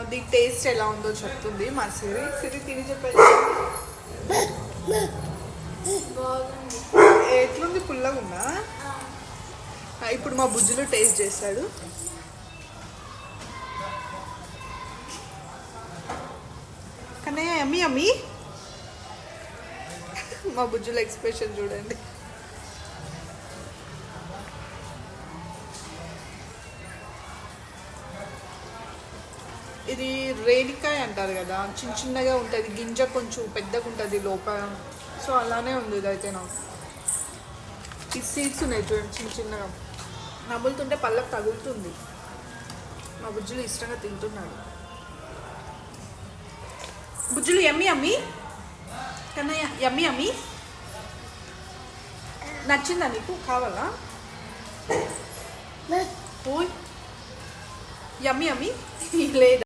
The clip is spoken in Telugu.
దీని టేస్ట్ ఎలా ఉందో చెప్తుంది మా సిరి. సిరి తిని చెప్పేది ఎట్లుంది, పుల్లగా ఉందా? ఇప్పుడు మా బుజ్జులు టేస్ట్ చేస్తాడు. కన్నయ్య అమ్మి అమ్మి, మా బుజ్జుల ఎక్స్ప్రెషన్ చూడండి. ఇది రేణికాయ అంటారు కదా, చిన్న చిన్నగా ఉంటుంది, గింజ కొంచెం పెద్దగా ఉంటుంది లోపల. సో అలానే ఉంది ఇదైతే. నాకు ఈ సీడ్స్ ఉన్నాయి చూడండి, చిన్న చిన్నగా నములుతుంటే పళ్ళకు తగులుతుంది. మా బుజ్జులు ఇష్టంగా తింటున్నాడు. బుజ్జులు యమ్మీ అమ్మి, కన్నయ్య యమ్మీ అమ్మి. నచ్చిందా నీకు? కావాలా? ఓయ్ యమ్మీ అమ్మి లేదా?